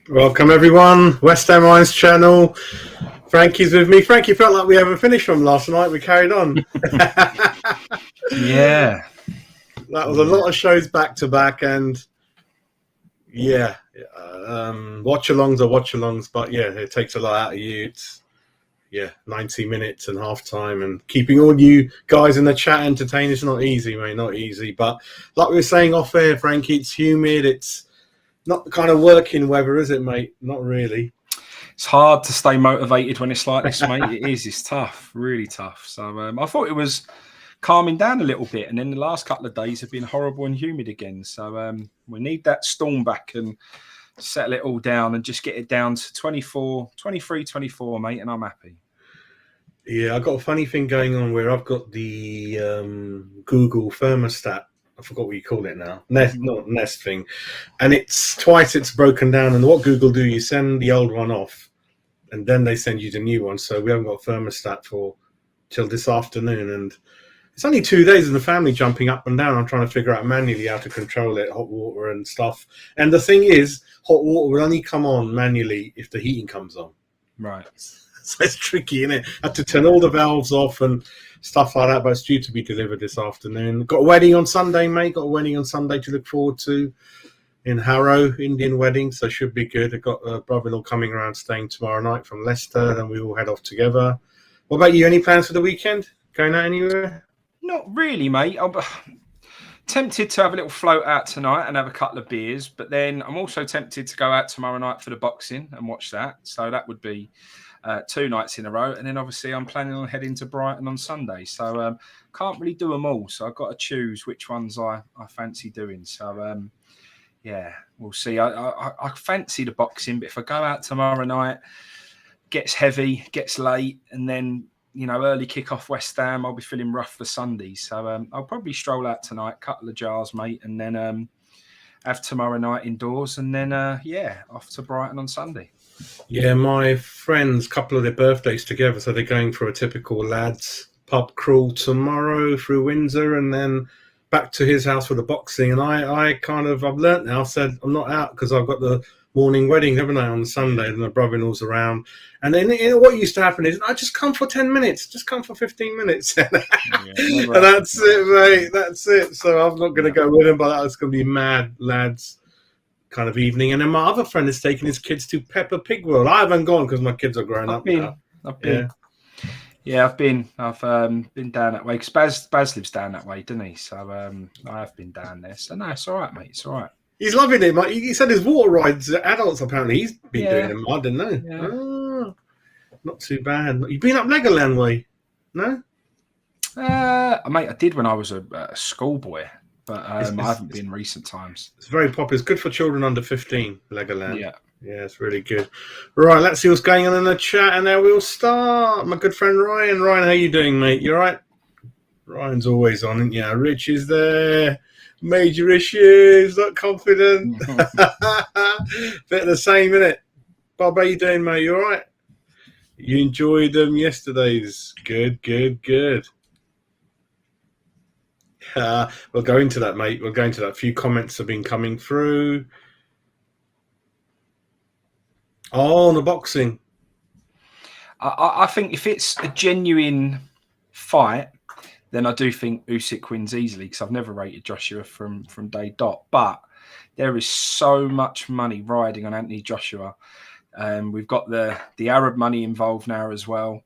Welcome everyone, West Ham Eyes channel. Frankie's with me. Frankie, felt like we haven't finished from last night. We carried on. Yeah. That was a lot of shows back to back, and watch-alongs are watch-alongs, but yeah, it takes a lot out of you. It's 90 minutes and half time, and keeping all you guys in the chat entertained is not easy, mate. Not easy. But like we were saying off air, Frankie, it's humid. It's not the kind of working weather, is it, mate? Not really. It's hard to stay motivated when it's like this, mate. It is. It's tough, really tough. So I thought it was calming down a little bit, and then the last couple of days have been horrible and humid again. So we need that storm back and settle it all down and just get it down to 24, 23, 24, mate, and I'm happy. Yeah, I've got a funny thing going on where I've got the Google thermostat. I forgot what you call it now. Nest thing. And it's twice it's broken down. And what Google do, you send the old one off and then they send you the new one. So we haven't got a thermostat till this afternoon. And it's only 2 days of the family jumping up and down. I'm trying to figure out manually how to control it, hot water and stuff. And the thing is, hot water will only come on manually if the heating comes on. Right. So it's tricky, isn't it? I had to turn all the valves off and stuff like that, but it's due to be delivered this afternoon. Got a wedding on Sunday, mate. Got a wedding on Sunday to look forward to in Harrow, Indian wedding, so should be good. I've got a brother-in-law coming around staying tomorrow night from Leicester, then we all head off together. What about you? Any plans for the weekend? Going out anywhere? Not really, mate. I'm tempted to have a little float out tonight and have a couple of beers, but then I'm also tempted to go out tomorrow night for the boxing and watch that. So that would be 2 nights in a row, and then obviously I'm planning on heading to Brighton on Sunday, so can't really do them all, so I've got to choose which ones I fancy doing. So we'll see. I fancy the boxing, but if I go out tomorrow night, gets heavy, gets late, and then early kick off West Ham, I'll be feeling rough for Sunday, so I'll probably stroll out tonight, couple of jars, mate, and then have tomorrow night indoors, and then off to Brighton on Sunday. Yeah, my friends, couple of their birthdays together, so they're going for a typical lads pub crawl tomorrow through Windsor and then back to his house for the boxing. And I've learnt now, said I'm not out because I've got the morning wedding, haven't I, on Sunday, and my brother-in-law's around. And then what used to happen is I just come for 10 minutes, just come for 15 minutes. And that's it, mate, that's it. So I'm not going to go with him, but that's going to be mad lads kind of evening. And then my other friend is taking his kids to Peppa Pig World. I haven't gone because my kids are grown up now. I've been down that way because Baz lives down that way, doesn't he? So I have been down there. So no, it's all right, mate. It's all right. He's loving it, mate. He said his water rides, adults apparently, he's been doing them. I didn't know. Yeah. Oh, not too bad. You've been up Legoland way? No? Mate, I did when I was a schoolboy. But I haven't been recent times. It's very popular. It's good for children under 15, Legoland. Yeah, it's really good. Right, let's see what's going on in the chat, and then we'll start. My good friend Ryan. Ryan, how you doing, mate? You all right? Ryan's always on, isn't you? Rich is there. Major issues, not confident. Bit of the same, innit? Bob, how you doing, mate? You all right? You enjoyed them yesterday's. Good. We'll go into that, mate. We'll go into that. A few comments have been coming through. Oh, on the boxing. I think if it's a genuine fight, then I do think Usyk wins easily because I've never rated Joshua from day dot. But there is so much money riding on Anthony Joshua. We've got the Arab money involved now as well.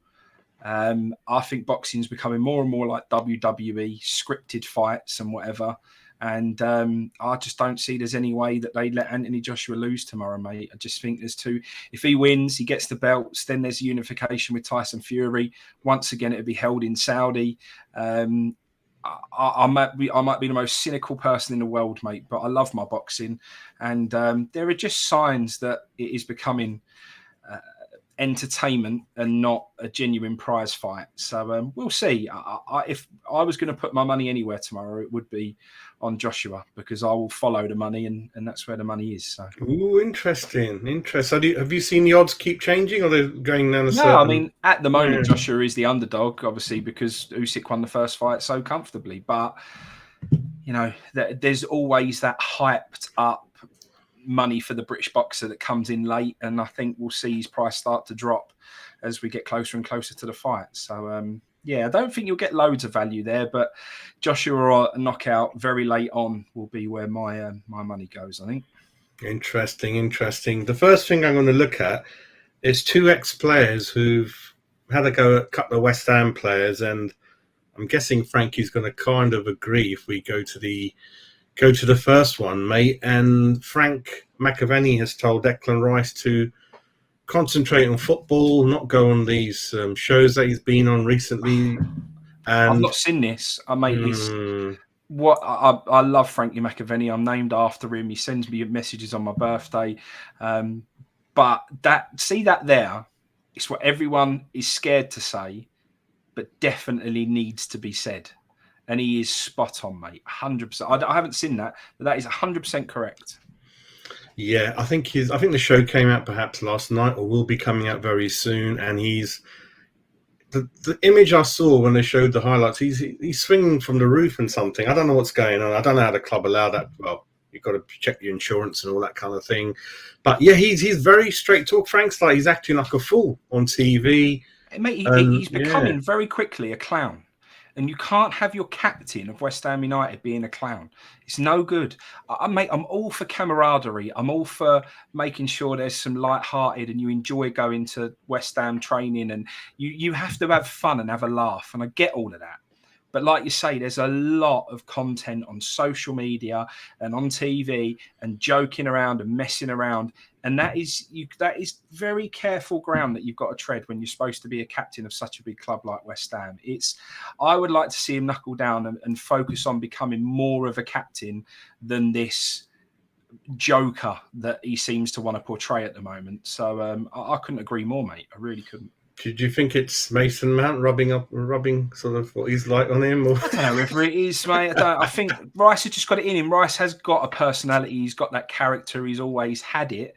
I think boxing is becoming more and more like WWE, scripted fights and whatever. And I just don't see there's any way that they let Anthony Joshua lose tomorrow, mate. I just think there's two. If he wins, he gets the belts, then there's a unification with Tyson Fury. Once again, it'll be held in Saudi. I might be the most cynical person in the world, mate, but I love my boxing. And there are just signs that it is becoming entertainment and not a genuine prize fight. So we'll see. If I was going to put my money anywhere tomorrow, it would be on Joshua because I will follow the money and that's where the money is. So. Ooh, interesting. So have you seen the odds keep changing or they're going down a certain... No, I mean, at the moment, Joshua is the underdog, obviously, because Usyk won the first fight so comfortably. But, there's always that hyped up money for the British boxer that comes in late, and I think we'll see his price start to drop as we get closer and closer to the fight. So yeah, I don't think you'll get loads of value there, but Joshua knockout very late on will be where my money goes, I think. Interesting. The first thing I'm going to look at is two ex-players who've had a go at a couple of West Ham players, and I'm guessing Frankie's going to kind of agree if we go to the first one, mate. And Frank McAvenny has told Declan Rice to concentrate on football, not go on these shows that he's been on recently. And I've not seen this. I made this. What I love Frankie McAvenny. I'm named after him. He sends me messages on my birthday. But that there, it's what everyone is scared to say, but definitely needs to be said. And he is spot on, mate. 100%. I haven't seen that, but that is 100% correct. Yeah, I think the show came out perhaps last night, or will be coming out very soon. And he's the image I saw when they showed the highlights. He's swinging from the roof and something. I don't know what's going on. I don't know how the club allow that. Well, you've got to check your insurance and all that kind of thing. But yeah, he's very straight talk. Frank's like he's acting like a fool on TV. Mate, he's becoming very quickly a clown. And you can't have your captain of West Ham United being a clown. It's no good. I'm all for camaraderie. I'm all for making sure there's some light-hearted and you enjoy going to West Ham training, and you have to have fun and have a laugh. And I get all of that. But like you say, there's a lot of content on social media and on TV and joking around and messing around. And that is very careful ground that you've got to tread when you're supposed to be a captain of such a big club like West Ham. I would like to see him knuckle down and focus on becoming more of a captain than this joker that he seems to want to portray at the moment. So I couldn't agree more, mate. I really couldn't. Do you think it's Mason Mount rubbing sort of what he's like on him? Or? I don't know whether it is, mate. I think Rice has just got it in him. Rice has got a personality. He's got that character. He's always had it.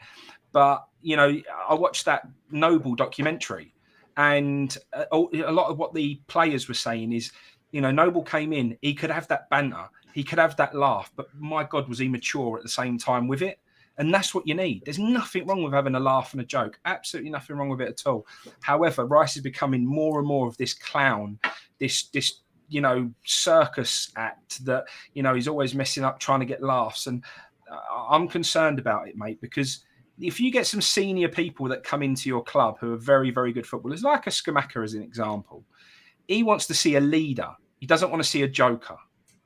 But, I watched that Noble documentary, and a lot of what the players were saying is, Noble came in, he could have that banter, he could have that laugh, but my God, was he mature at the same time with it? And that's what you need. There's nothing wrong with having a laugh and a joke. Absolutely nothing wrong with it at all. However, Rice is becoming more and more of this clown, this circus act that, he's always messing up, trying to get laughs. And I'm concerned about it, mate, because if you get some senior people that come into your club who are very, very good footballers, like a Skamaka as an example, he wants to see a leader. He doesn't want to see a joker.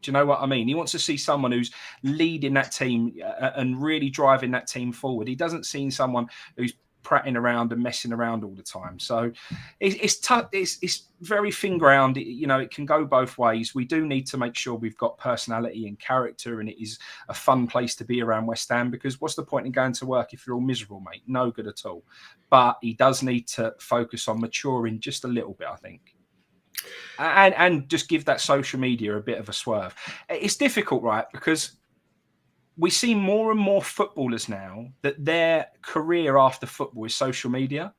Do you know what I mean? He wants to see someone who's leading that team and really driving that team forward. He doesn't see someone who's prattling around and messing around all the time. So it's tough. It's very thin ground. It can go both ways. We do need to make sure we've got personality and character, and it is a fun place to be around West Ham, because what's the point in going to work if you're all miserable, mate? No good at all. But he does need to focus on maturing just a little bit, I think. And just give that social media a bit of a swerve. It's difficult, right? Because we see more and more footballers now that their career after football is social media.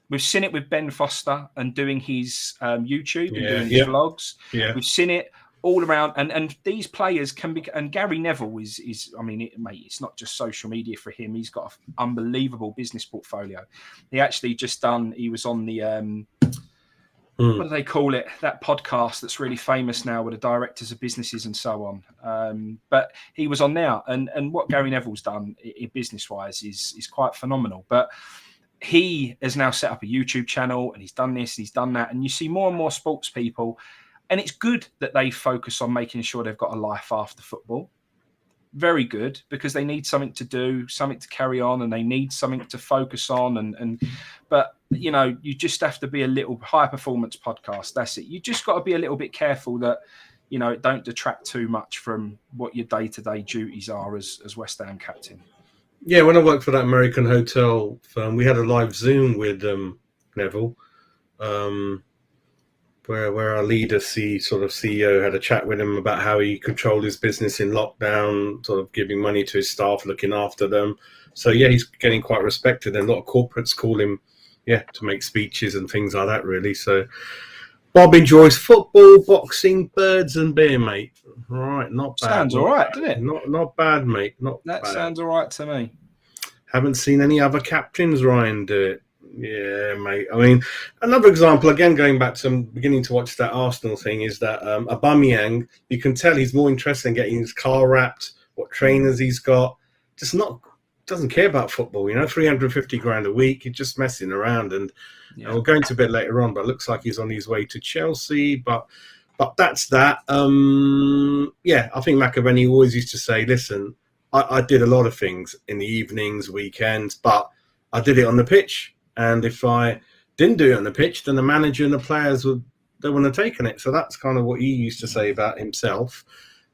We've seen it with Ben Foster and doing his YouTube and doing his vlogs. Yeah. We've seen it all around. And these players can be... And Gary Neville is mate, it's not just social media for him. He's got an unbelievable business portfolio. He actually he was on the... what do they call it? That podcast that's really famous now with the directors of businesses and so on. But he was on there, and what Gary Neville's done business-wise is quite phenomenal. But he has now set up a YouTube channel, and he's done this, he's done that, and you see more and more sports people, and it's good that they focus on making sure they've got a life after football. Very good, because they need something to do, something to carry on, and they need something to focus on. But you just have to be a little high performance podcast. That's it. You just got to be a little bit careful that it don't detract too much from what your day-to-day duties are as West Ham captain. Yeah, when I worked for that American hotel firm, we had a live Zoom with Neville. Where our leader, CEO, had a chat with him about how he controlled his business in lockdown, sort of giving money to his staff, looking after them. So, yeah, he's getting quite respected. And a lot of corporates call him, to make speeches and things like that, really. So, Bob enjoys football, boxing, birds and beer, mate. Right, not bad. Sounds all right, doesn't it? Not bad, mate. Not that bad. Sounds all right to me. Haven't seen any other captains, Ryan, do it. Yeah, mate. I mean, another example, again, going back to beginning to watch that Arsenal thing, is that Aubameyang, you can tell he's more interested in getting his car wrapped, what trainers he's got, doesn't care about football, 350 grand a week, he's just messing around. And we'll go into a bit later on, but it looks like he's on his way to Chelsea. But that's that. I think McAvenny always used to say, listen, I did a lot of things in the evenings, weekends, but I did it on the pitch. And if I didn't do it on the pitch, then the manager and the players wouldn't have taken it. So that's kind of what he used to say about himself.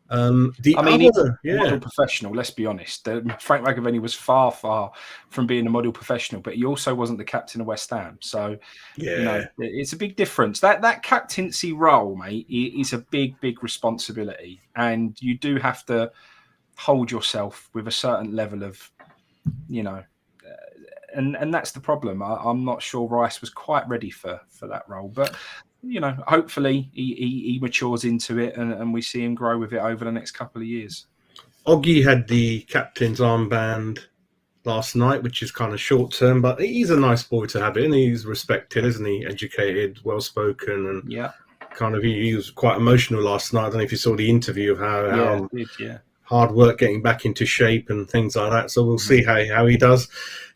He's a model professional, let's be honest. Frank McAvenny was far, far from being a model professional, but he also wasn't the captain of West Ham. So, it's a big difference. That captaincy role, mate, is a big, big responsibility. And you do have to hold yourself with a certain level of, and that's the problem. I'm not sure Rice was quite ready for that role, but hopefully he matures into it and we see him grow with it over the next couple of years. Oggy had the captain's armband last night, which is kind of short term, but he's a nice boy to have in. He's respected, isn't he? Educated, well spoken, and kind of he was quite emotional last night. I don't know if you saw the interview of how hard work getting back into shape and things like that. So we'll see how he does.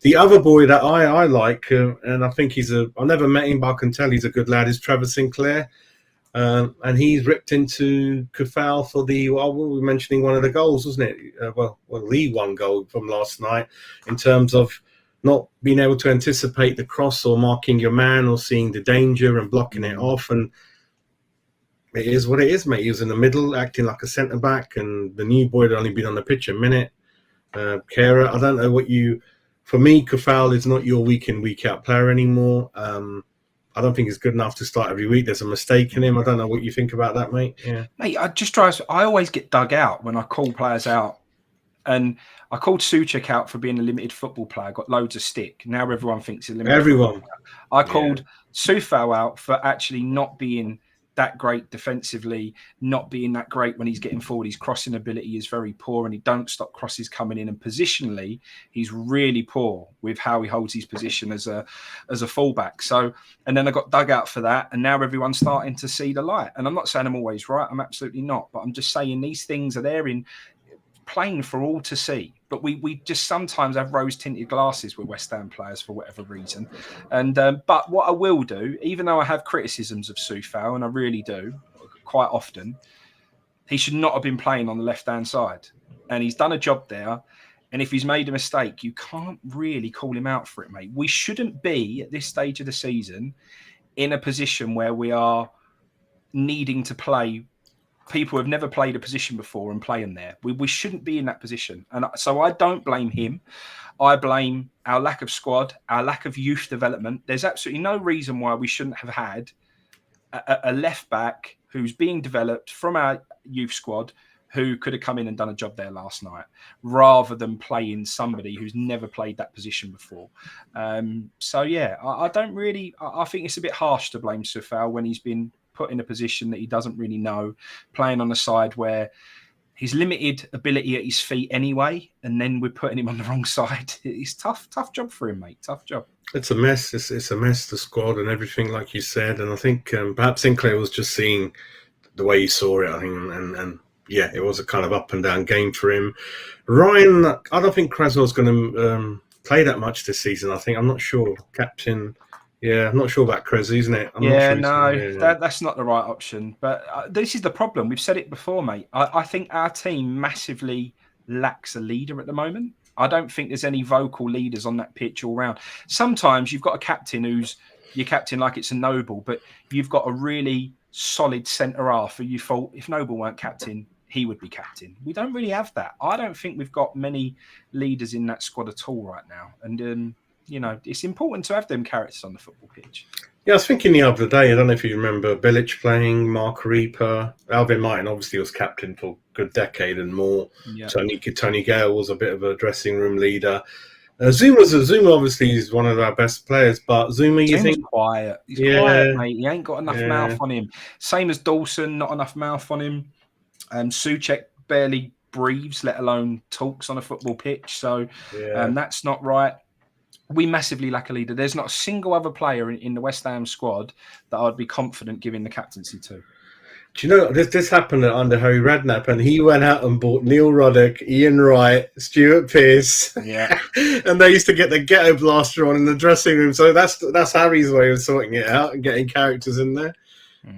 The other boy that I like, and I think I've never met him, but I can tell he's a good lad, is Trevor Sinclair. And he's ripped into Kufal for we were mentioning one of the goals, wasn't it? The one goal from last night, in terms of not being able to anticipate the cross or marking your man or seeing the danger and blocking it off. And it is what it is, mate. He was in the middle, acting like a centre-back, and the new boy had only been on the pitch a minute. Kehrer, I don't know for me, Kufal is not your week in, week out player anymore. I don't think he's good enough to start every week. There's a mistake in him. I don't know what you think about that, mate. Yeah, mate. I always get dug out when I call players out, and I called Souček out for being a limited football player. Got loads of stick. Now everyone thinks he's a limited. Everyone. I called Coufal out for actually not being that great defensively, not being that great when he's getting forward. His crossing ability is very poor, and he don't stop crosses coming in. And positionally, he's really poor with how he holds his position as a fullback. So, and then I got dug out for that, and now everyone's starting to see the light. And I'm not saying I'm always right. I'm absolutely not. But I'm just saying these things are there in plain for all to see. But we just sometimes have rose-tinted glasses with West Ham players for whatever reason. And but what I will do, even though I have criticisms of Coufal, and I really do, quite often, he should not have been playing on the left-hand side. And he's done a job there. And if he's made a mistake, you can't really call him out for it, mate. We shouldn't be, at this stage of the season, in a position where we are needing to play people who have never played a position before and play them there. We shouldn't be in that position. And so I don't blame him. I blame our lack of squad, our lack of youth development. There's absolutely no reason why we shouldn't have had a left back who's being developed from our youth squad who could have come in and done a job there last night, rather than playing somebody who's never played that position before. I think it's a bit harsh to blame Coufal when he's been put in a position that he doesn't really know, playing on a side where he's limited ability at his feet anyway, and then we're putting him on the wrong side. It's tough job for him, mate. Tough job. It's a mess. It's a mess, the squad and everything, like you said. And I think perhaps Sinclair was just seeing the way he saw it, I think, and it was a kind of up and down game for him. Ryan, I don't think Cresswell's going to play that much this season. I'm not sure. Captain. Yeah, I'm not sure about Cressy, isn't it? That's not the right option. But this is the problem. We've said it before, mate. I think our team massively lacks a leader at the moment. I don't think there's any vocal leaders on that pitch all round. Sometimes you've got a captain who's your captain like it's a Noble, but you've got a really solid centre half who you thought if Noble weren't captain, he would be captain. We don't really have that. I don't think we've got many leaders in that squad at all right now. And it's important to have them characters on the football pitch. Yeah, I was thinking the other day, I don't know if you remember Bilic playing, Mark Reaper, Alvin Martin obviously was captain for a good decade and more. Yeah. Tony Gale was a bit of a dressing room leader. Zuma obviously is one of our best players, but Zuma, you think? Quiet. He's quiet, mate. He ain't got enough mouth on him. Same as Dawson, not enough mouth on him. Souček barely breathes, let alone talks on a football pitch. So Yeah. that's not right. We massively lack a leader. There's not a single other player in the West Ham squad that I'd be confident giving the captaincy to. Do you know this happened under Harry Redknapp, and he went out and bought Neil Ruddock, Ian Wright, Stuart Pearce, Yeah, and they used to get the ghetto blaster on in the dressing room. So that's Harry's way of sorting it out and getting characters in there.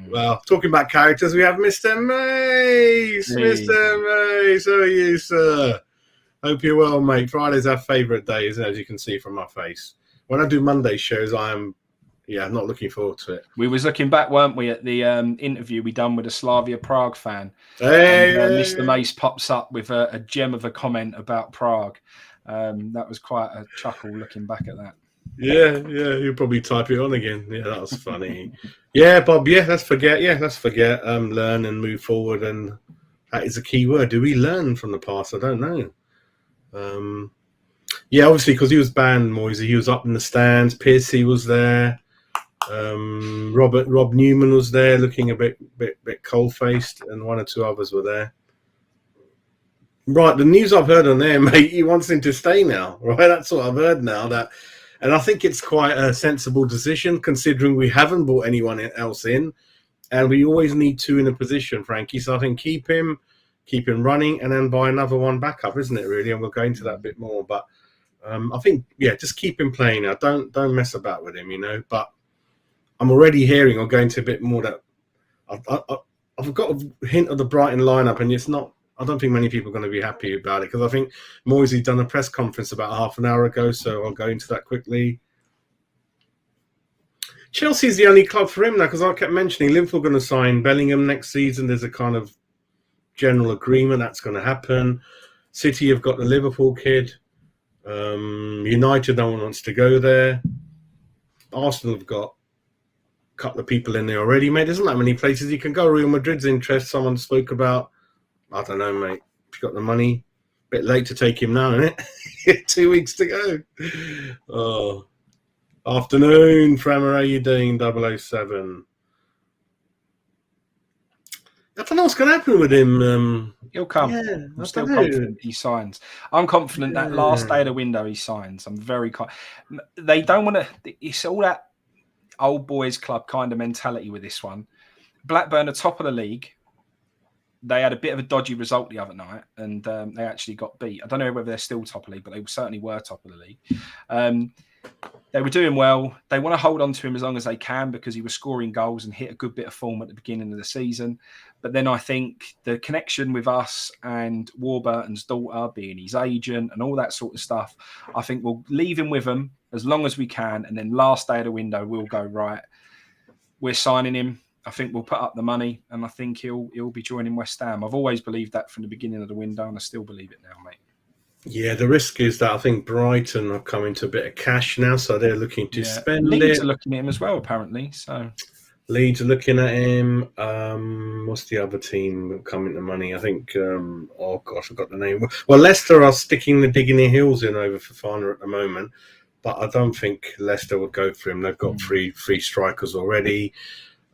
Well, talking about characters, we have Mr. Mace. Mr. Mace, how are you, sir? Hope you're well, mate. Friday's our favourite day, isn't it, as you can see from my face. When I do Monday shows, I'm not looking forward to it. We was looking back, weren't we, at the interview we done with a Slavia Prague fan. Mr. Mace pops up with a gem of a comment about Prague. That was quite a chuckle looking back at that. Yeah, you'll probably type it on again. Yeah, that was funny. Yeah, Bob, let's forget. Learn and move forward, and that is a key word. Do we learn from the past? I don't know. Obviously, because he was banned, Moisey, he was up in the stands. Piercy was there. Rob Newman was there, looking a bit cold-faced, and one or two others were there. Right, the news I've heard on there, mate, he wants him to stay now. Right, that's what I've heard now. And I think it's quite a sensible decision, considering we haven't brought anyone else in, and we always need two in a position, Frankie. So I think keep him running, and then buy another one back up, isn't it? Really, and we'll go into that a bit more. But I think, just keep him playing now. Don't mess about with him, But I'm already hearing, or going to a bit more, that I've got a hint of the Brighton lineup, and it's not. I don't think many people are going to be happy about it, because I think Moisey done a press conference about half an hour ago, so I'll go into that quickly. Chelsea's the only club for him now, because I kept mentioning Liverpool going to sign Bellingham next season. There's a kind of general agreement that's going to happen. City have got the Liverpool kid. United, no one wants to go there. Arsenal have got a couple of people in there already, mate. There's not that many places you can go. Real Madrid's interest, someone spoke about. I don't know, mate. If you got the money, bit late to take him now, isn't it? 2 weeks to go. Oh, afternoon, Framer. How you doing? 007. I don't know what's going to happen with him. He'll come. I'm still confident he signs. I'm confident that last day of the window he signs. I'm very They don't want to. It's all that old boys club kind of mentality with this one. Blackburn are top of the league. They had a bit of a dodgy result the other night, and they actually got beat. I don't know whether they're still top of the league, but they certainly were top of the league. They were doing well. They want to hold on to him as long as they can, because he was scoring goals and hit a good bit of form at the beginning of the season. But then I think the connection with us and Warburton's daughter being his agent and all that sort of stuff, I think we'll leave him with them as long as we can. And then last day of the window, we'll go, right, we're signing him. I think we'll put up the money, and I think he'll be joining West Ham. I've always believed that from the beginning of the window, and I still believe it now, mate. Yeah, the risk is that I think Brighton are coming to a bit of cash now, so they're looking to spend Leeds it. are looking at him as well, apparently. So Leeds are looking at him. What's the other team coming to money? I think, oh gosh, I've got the name. Well, Leicester are digging their heels in over Fofana at the moment, but I don't think Leicester would go for him. They've got three strikers already.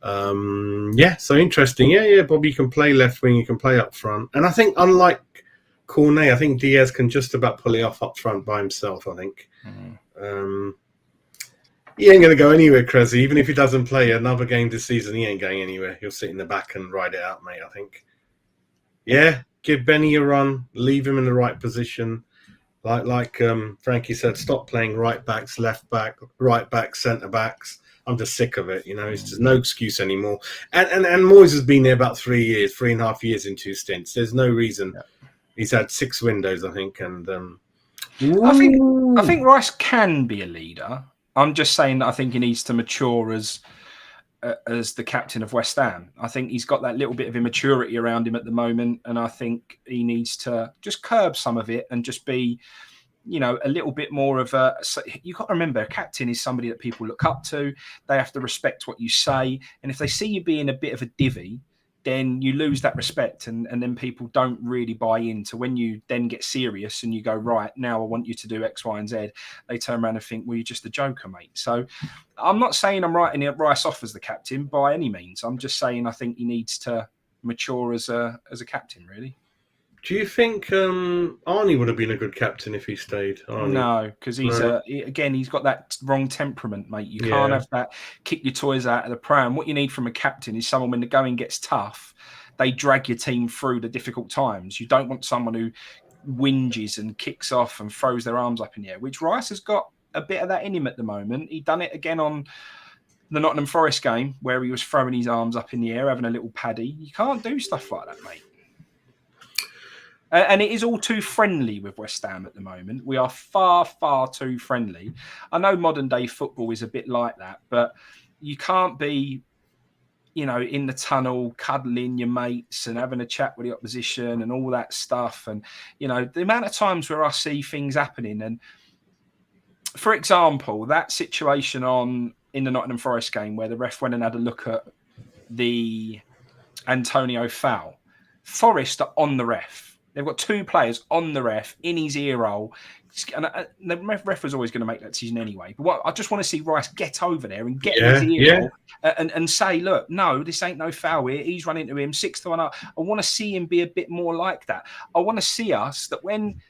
So interesting. Yeah, Bobby, you can play left wing, you can play up front. And I think, unlike Cornet, I think Diaz can just about pull it off up front by himself, I think. He ain't going to go anywhere, Cressy. Even if he doesn't play another game this season, he ain't going anywhere. He'll sit in the back and ride it out, mate, I think. Yeah, give Benny a run. Leave him in the right position. Like Frankie said, stop playing right backs, left back, right back, centre backs. I'm just sick of it, It's just no excuse anymore. And Moyes has been there about 3.5 years into his stints. There's no reason. Yeah. He's had 6 windows, I think, and I think Rice can be a leader. I'm just saying that I think he needs to mature as the captain of West Ham. I think he's got that little bit of immaturity around him at the moment, and I think he needs to just curb some of it and just be, a little bit more of a. You've got to remember, a captain is somebody that people look up to. They have to respect what you say, and if they see you being a bit of a divvy, then you lose that respect, and then people don't really buy into when you then get serious and you go, right, now I want you to do X, Y, and Z. They turn around and think, well, you're just a joker, mate. So I'm not saying I'm writing Rice off as the captain by any means. I'm just saying I think he needs to mature as a captain, really. Do you think Arnie would have been a good captain if he stayed? Arnie? No, because he's No. he's got that wrong temperament, mate. You Yeah. can't have that kick your toys out of the pram. What you need from a captain is someone when the going gets tough, they drag your team through the difficult times. You don't want someone who whinges and kicks off and throws their arms up in the air, which Rice has got a bit of that in him at the moment. He done it again on the Nottingham Forest game where he was throwing his arms up in the air, having a little paddy. You can't do stuff like that, mate. And it is all too friendly with West Ham at the moment. We are far, far too friendly. I know modern day football is a bit like that, but you can't be, in the tunnel, cuddling your mates and having a chat with the opposition and all that stuff. And, the amount of times where I see things happening. And for example, that situation in the Nottingham Forest game where the ref went and had a look at the Antonio foul. Forest are on the ref. They've got two players on the ref in his ear roll. And the ref was always going to make that decision anyway. But I just want to see Rice get over there and get in his ear roll and say, look, no, this ain't no foul here. He's run into him 6-1 up. I want to see him be a bit more like that. I want to see us that when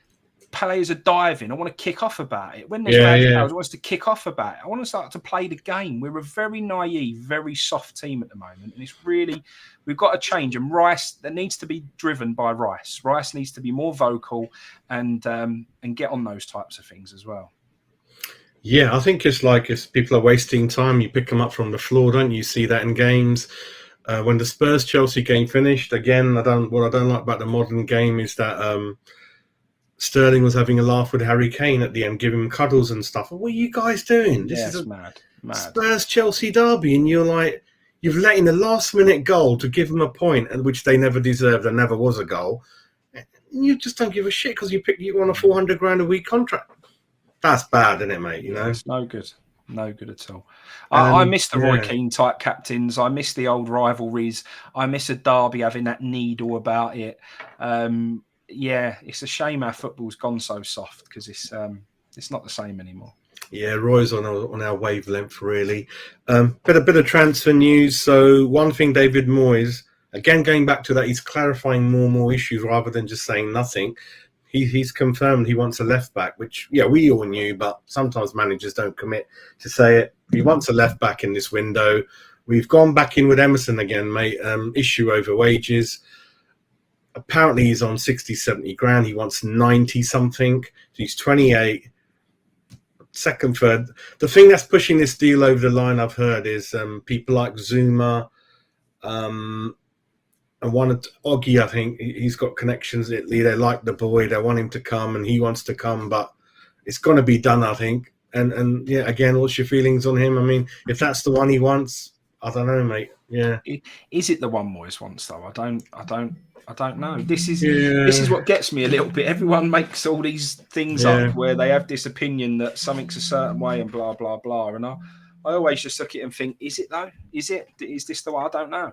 players are diving, I want to kick off about it. When there's fouls, I want us to kick off about it. I want to start to play the game. We're a very naive, very soft team at the moment. And it's really, we've got to change. And Rice, that needs to be driven by Rice. Rice needs to be more vocal and get on those types of things as well. Yeah, I think it's like if people are wasting time, you pick them up from the floor, don't you? See that in games. When the Spurs-Chelsea game finished, again, what I don't like about the modern game is that Sterling was having a laugh with Harry Kane at the end, giving him cuddles and stuff. What are you guys doing? This is a mad. Spurs-Chelsea derby, and you've let in a last-minute goal to give them a point, which they never deserved. There never was a goal. And you just don't give a shit because you on a $400,000 a week contract. That's bad, isn't it, mate? It's no good. No good at all. I miss the Roy Keane type captains. I miss the old rivalries. I miss a derby having that needle about it. It's a shame our football's gone so soft because it's not the same anymore. Yeah, Roy's on our wavelength, really. Bit of transfer news. So one thing, David Moyes, again, going back to that, he's clarifying more and more issues rather than just saying nothing. He's confirmed he wants a left back, which, we all knew, but sometimes managers don't commit to say it. He wants a left back in this window. We've gone back in with Emerson again, mate. Issue over wages. Apparently he's on 60-70 grand. He wants 90 something. He's 28. Second, third. The thing that's pushing this deal over the line, I've heard, is people like Zuma, and Oggy. I think he's got connections in Italy. They like the boy. They want him to come, and he wants to come. But it's going to be done, I think. And again, what's your feelings on him? I mean, if that's the one he wants, I don't know, mate. Yeah. Is it the one Moyes wants though? I don't know. This is what gets me a little bit. Everyone makes all these things up where they have this opinion that something's a certain way and blah blah blah. And I always just look at it and think, is it though? Is this the one? I don't know.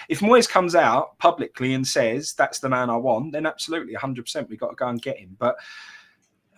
If Moyes comes out publicly and says that's the man I want, then absolutely 100% we've got to go and get him. But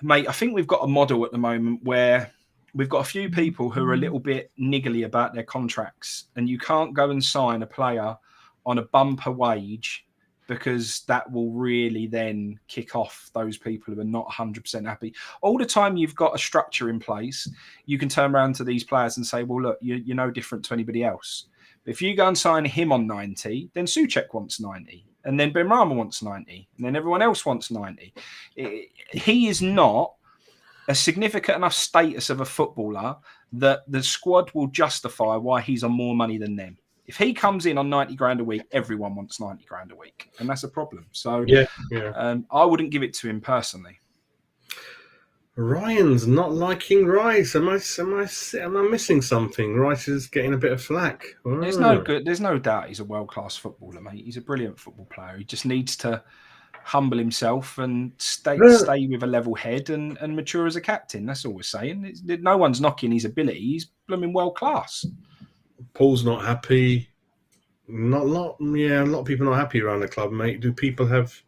mate, I think we've got a model at the moment where we've got a few people who are a little bit niggly about their contracts, and you can't go and sign a player on a bumper wage because that will really then kick off those people who are not 100% happy. All the time you've got a structure in place, you can turn around to these players and say, well, look, you're no different to anybody else. But if you go and sign him on 90, then Souček wants 90. And then Benrahma wants 90. And then everyone else wants 90. He is not a significant enough status of a footballer that the squad will justify why he's on more money than them. If he comes in on 90 grand a week, everyone wants 90 grand a week. And that's a problem. So I wouldn't give it to him personally. Ryan's not liking Rice. Am I missing something? Rice is getting a bit of flack. Oh. There's no doubt he's a world-class footballer, mate. He's a brilliant football player. He just needs to humble himself and stay with a level head and mature as a captain. That's all we're saying. No one's knocking his ability. He's blooming world-class. Paul's not happy. A lot of people not happy around the club, mate. Do people have...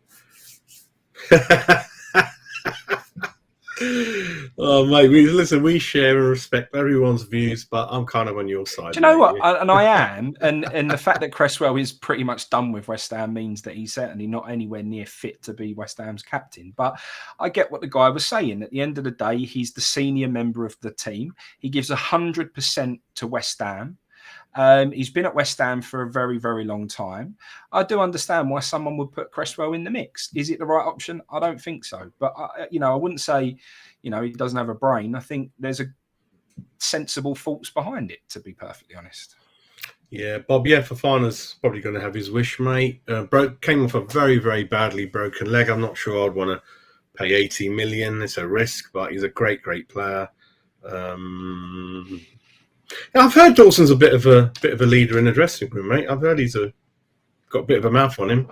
Oh, mate, we share and respect everyone's views, but I'm kind of on your side. Do you know mate. what? And I am, and the fact that Cresswell is pretty much done with West Ham means that he's certainly not anywhere near fit to be West Ham's captain. But I get what the guy was saying. At the end of the day, he's the senior member of the team. He gives 100% to West Ham. He's been at West Ham for a very, very long time. I do understand why someone would put Cresswell in the mix. Is it the right option? I don't think so. But, I wouldn't say, he doesn't have a brain. I think there's a sensible thoughts behind it, to be perfectly honest. Yeah, Bob, Fofana's probably going to have his wish, mate. Came off a very, very badly broken leg. I'm not sure I'd want to pay 80 million. It's a risk, but he's a great, great player. I've heard Dawson's a bit of a leader in the dressing room, mate. I've heard he's got a bit of a mouth on him.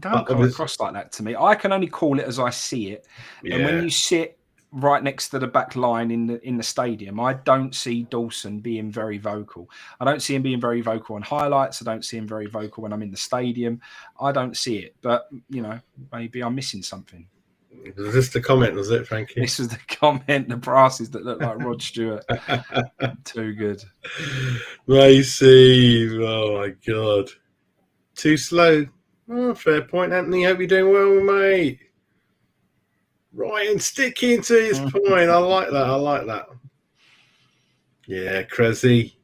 Don't come across like that to me. I can only call it as I see it. Yeah. And when you sit right next to the back line in the stadium, I don't see Dawson being very vocal. I don't see him being very vocal on highlights. I don't see him very vocal when I'm in the stadium. I don't see it. But, maybe I'm missing something. Was this the comment, was it, Frankie? This was the comment, the brasses that look like Rod Stewart. Too good. Macy, oh my God. Too slow. Oh, fair point, Anthony. Hope you're doing well, mate. Right, and sticking to his point. I like that. Yeah, Cressy.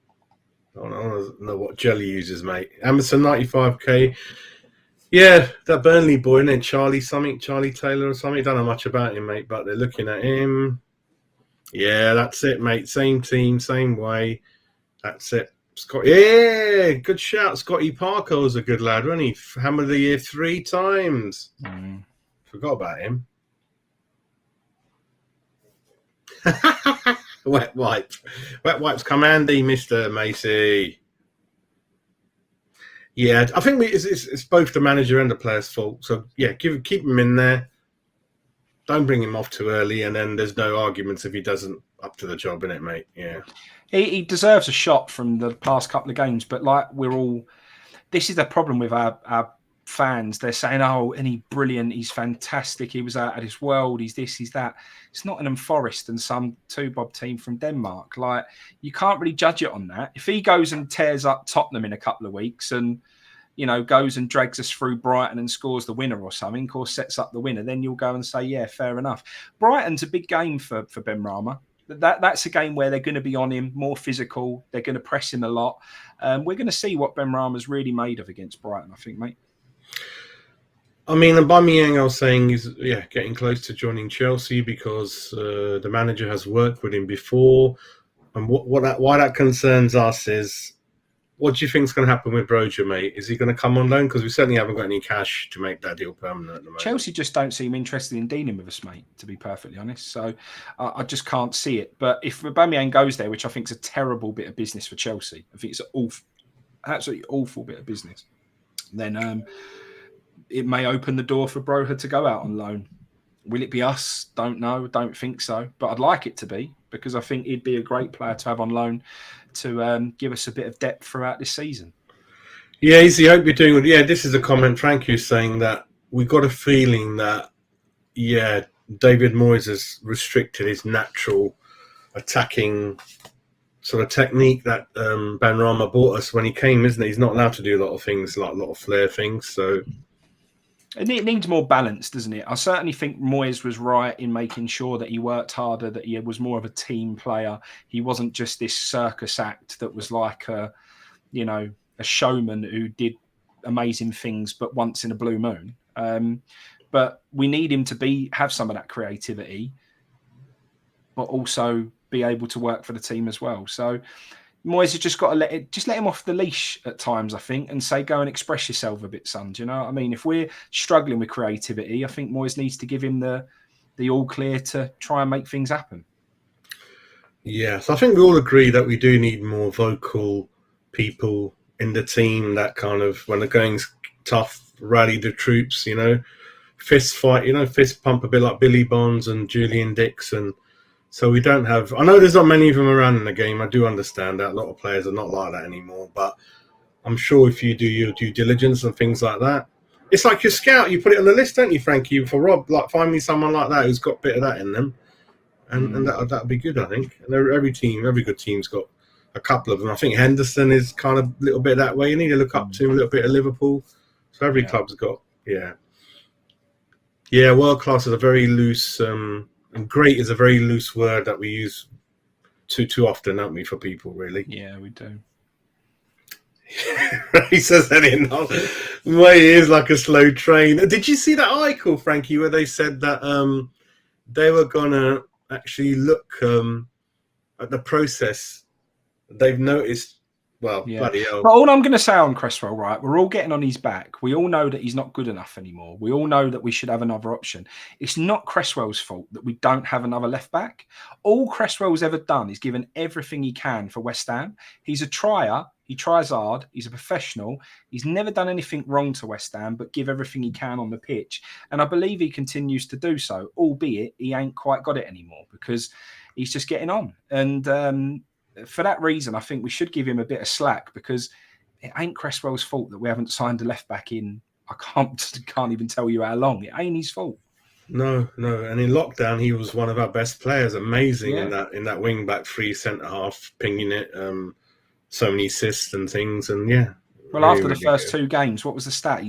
I don't know what jelly uses, mate. Amazon 95k. Yeah, that Burnley boy, isn't it? Charlie Taylor or something. Don't know much about him, mate, but they're looking at him. Yeah, that's it, mate. Same team, same way. That's it. Scott. Yeah, good shout. Scotty Parker was a good lad, wasn't he? Hammer of the Year 3 times. Forgot about him. Wet wipes come handy, Mr. Macy. Yeah, I think it's both the manager and the player's fault. So yeah, keep him in there. Don't bring him off too early, and then there's no arguments if he doesn't up to the job, innit, mate? Yeah, he deserves a shot from the past couple of games, but this is the problem with our fans. They're saying, "Oh, and he's brilliant, he's fantastic, he was out of this world, he's this, he's that." It's Nottingham Forest and some two-bob team from Denmark. Like, you can't really judge it on that. If he goes and tears up Tottenham in a couple of weeks and goes and drags us through Brighton and scores the winner or something, or sets up the winner, then you'll go and say, yeah, fair enough. Brighton's a big game for Benrahma. That's a game where they're going to be on him, more physical. They're going to press him a lot. We're going to see what Benrahma's really made of against Brighton, I think, mate. I mean, Aubameyang, I was saying, is getting close to joining Chelsea because the manager has worked with him before. And why that concerns us is, what do you think is going to happen with Broja, mate? Is he going to come on loan? Because we certainly haven't got any cash to make that deal permanent at the moment. Chelsea just don't seem interested in dealing with us, mate, to be perfectly honest. So I just can't see it. But if Aubameyang goes there, which I think is a terrible bit of business for Chelsea, I think it's an absolutely awful bit of business, then it may open the door for Broja to go out on loan. Will it be us? Don't know. Don't think so. But I'd like it to be, because I think he'd be a great player to have on loan to give us a bit of depth throughout this season. Yeah, Easy, hope you're doing well. Yeah, this is a comment Frank is saying that we got a feeling that, David Moyes has restricted his natural attacking sort of technique that Benrahma brought us when he came, isn't he? He's not allowed to do a lot of things, like a lot of flair things, so... It needs more balance, doesn't it? I certainly think Moyes was right in making sure that he worked harder, that he was more of a team player. He wasn't just this circus act that was like a showman who did amazing things, but once in a blue moon. But we need him to have some of that creativity, but also be able to work for the team as well. So Moyes has just got to let him off the leash at times, I think, and say, go and express yourself a bit, son. Do you know what I mean? If we're struggling with creativity, I think Moyes needs to give him the all clear to try and make things happen. Yes, I think we all agree that we do need more vocal people in the team that kind of, when the going's tough, rally the troops, fist fight, fist pump a bit like Billy Bonds and Julian Dixon. So we don't have... I know there's not many of them around in the game. I do understand that. A lot of players are not like that anymore. But I'm sure if you do your due diligence and things like that... It's like your scout. You put it on the list, don't you, Frankie? For Rob, like, find me someone like that who's got a bit of that in them. and that'd be good, I think. And every good team's got a couple of them. I think Henderson is kind of a little bit that way. You need to look up to him a little bit of Liverpool. So every club's got, world class is a very loose, and great is a very loose word that we use too often, don't we, for people, really? Yeah, we do. He says that May is like a slow train. Did you see that article, Frankie, where they said that they were gonna actually look at the process? They've noticed. Well, bloody hell. But all I'm going to say on Cresswell, right? We're all getting on his back. We all know that he's not good enough anymore. We all know that we should have another option. It's not Cresswell's fault that we don't have another left back. All Cresswell's ever done is given everything he can for West Ham. He's a trier. He tries hard. He's a professional. He's never done anything wrong to West Ham, but give everything he can on the pitch. And I believe he continues to do so, albeit he ain't quite got it anymore because he's just getting on. And for that reason, I think we should give him a bit of slack because it ain't Cresswell's fault that we haven't signed a left back in. I can't even tell you how long. It ain't his fault. No. And in lockdown, he was one of our best players. Amazing in that wing back, free centre half, pinging it. So many assists and things, and Well, after the first two games, what was the stat?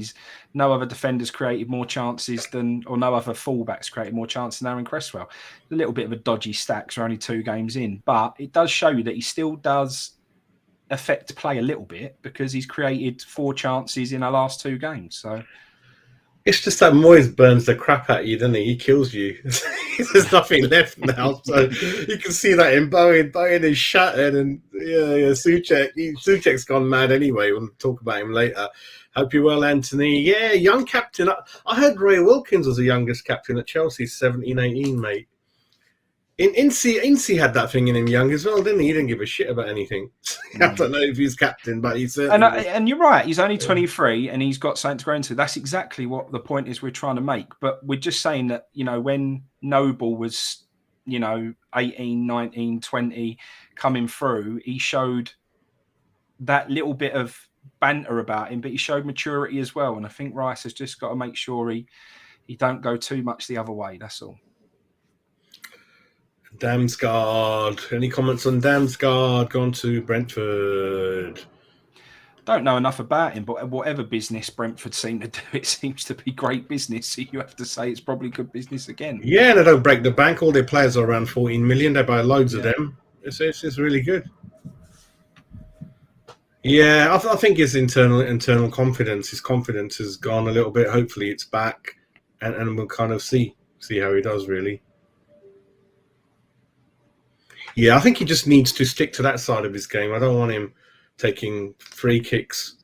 No other defenders created more chances or no other fullbacks created more chances than Aaron Cresswell. A little bit of a dodgy stat because we're only 2 games in, but it does show you that he still does affect play a little bit because he's created 4 chances in our last 2 games. So it's just that Moyes burns the crap at you, doesn't he? He kills you. There's nothing left now. So you can see that in Bowen. Bowen is shattered, and Souček's gone mad anyway. We'll talk about him later. Hope you're well, Anthony. Yeah, young captain. I heard Ray Wilkins was the youngest captain at Chelsea, 17, 18, mate. Incy had that thing in him young as well, didn't he? He didn't give a shit about anything. I don't know if he's captain, but he's certainly... And you're right. He's only 23 and he's got something to grow into. That's exactly what the point is we're trying to make. But we're just saying that, when Noble was, 18, 19, 20 coming through, he showed that little bit of banter about him, but he showed maturity as well. And I think Rice has just got to make sure he don't go too much the other way. That's all. Damsgaard. Any comments on Damsgaard? Gone to Brentford. Don't know enough about him, but whatever business Brentford seem to do, it seems to be great business. So you have to say it's probably good business again. Yeah, they don't break the bank. All their players are around 14 million. They buy loads of them. It's really good. Yeah, I think his internal confidence. His confidence has gone a little bit. Hopefully, it's back, and we'll kind of see how he does. Really. Yeah, I think he just needs to stick to that side of his game. I don't want him taking free kicks,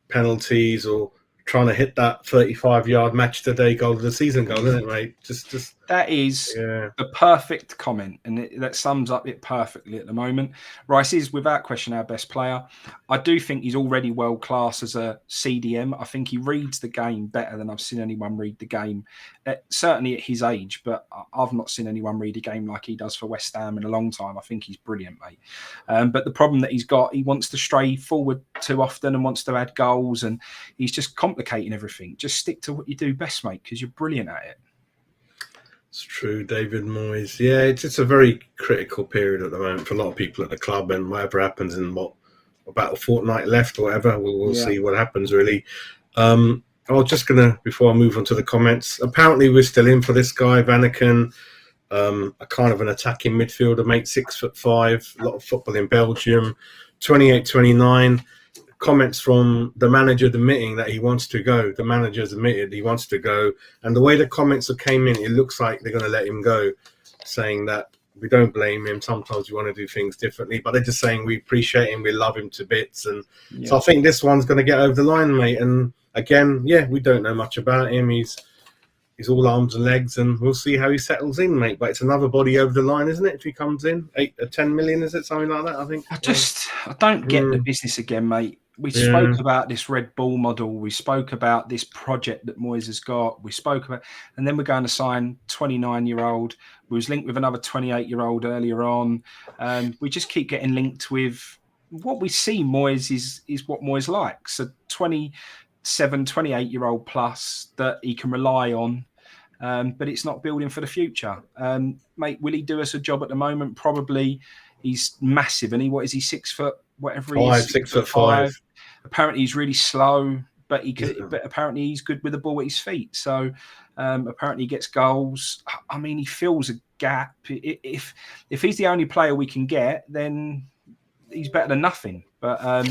penalties, or trying to hit that 35-yard match today goal of the season goal, isn't it, mate? Just that is the perfect comment, and that sums up it perfectly at the moment. Rice is, without question, our best player. I do think he's already world class as a CDM. I think he reads the game better than I've seen anyone read the game, certainly at his age, but I've not seen anyone read a game like he does for West Ham in a long time. I think he's brilliant, mate. But the problem that he's got, he wants to stray forward too often and wants to add goals, and he's just complicating everything. Just stick to what you do best, mate, because you're brilliant at it. It's true, David Moyes. Yeah, it's a very critical period at the moment for a lot of people at the club, and whatever happens in about a fortnight left or whatever, we'll see what happens, really. I was just going to, before I move on to the comments, apparently we're still in for this guy, Vanaken, a kind of an attacking midfielder, mate, 6'5", a lot of football in Belgium, 28, 29. Comments from the manager admitting that he wants to go. The manager's admitted he wants to go. And the way the comments came in, it looks like they're going to let him go, saying that we don't blame him. Sometimes we want to do things differently, but they're just saying we appreciate him, we love him to bits. And so I think this one's going to get over the line, mate. And again, we don't know much about him. He's all arms and legs, and we'll see how he settles in, mate. But it's another body over the line, isn't it? If he comes in, 10 million, is it? Something like that, I think. I don't get the business again, mate. We spoke about this Red Bull model. We spoke about this project that Moyes has got. We spoke about, and then we're going to sign 29-year-old. We was linked with another 28-year-old earlier on. We just keep getting linked with what we see. Moyes is what Moyes likes. So 27, 28-year-old plus that he can rely on. but it's not building for the future. Mate, will he do us a job at the moment? Probably. He's massive, and what is he, 6 foot, whatever he is? 6'5". Apparently he's really slow, but but apparently he's good with the ball at his feet. So apparently he gets goals. I mean, he fills a gap. If he's the only player we can get, then he's better than nothing. But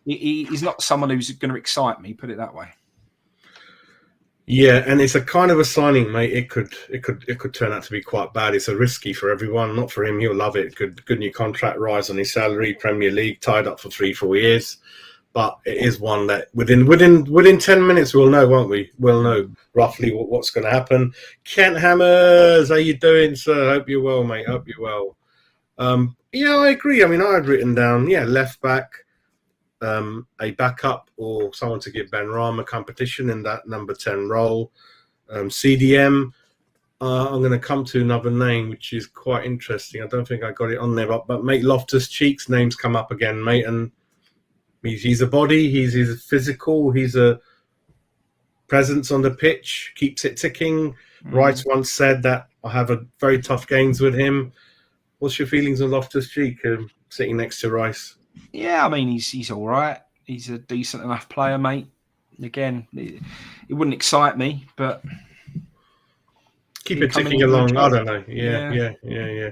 he's not someone who's going to excite me, put it that way. Yeah, and it's a kind of a signing, mate. It could turn out to be quite bad. It's a risky for everyone, not for him. He'll love it. Good new contract, rise on his salary, Premier League, tied up for 3-4 years. But it is one that within 10 minutes we'll know, won't we? We'll know roughly what's going to happen. Kent Hammers, how you doing, sir? Hope you're well, mate. Hope you're well. Yeah, I agree. I mean, I had written down, left back, a backup or someone to give Benrahma competition in that number 10 role. CDM, I'm going to come to another name, which is quite interesting. I don't think I got it on there, but mate, Loftus-Cheek's name's come up again, mate, and he's a body, he's physical, he's a presence on the pitch, keeps it ticking. Rice once said that I have a very tough games with him. What's your feelings on Loftus-Cheek sitting next to Rice? Yeah, I mean, he's all right. He's a decent enough player, mate. Again, it wouldn't excite me, but keep it ticking along. I don't know. Yeah.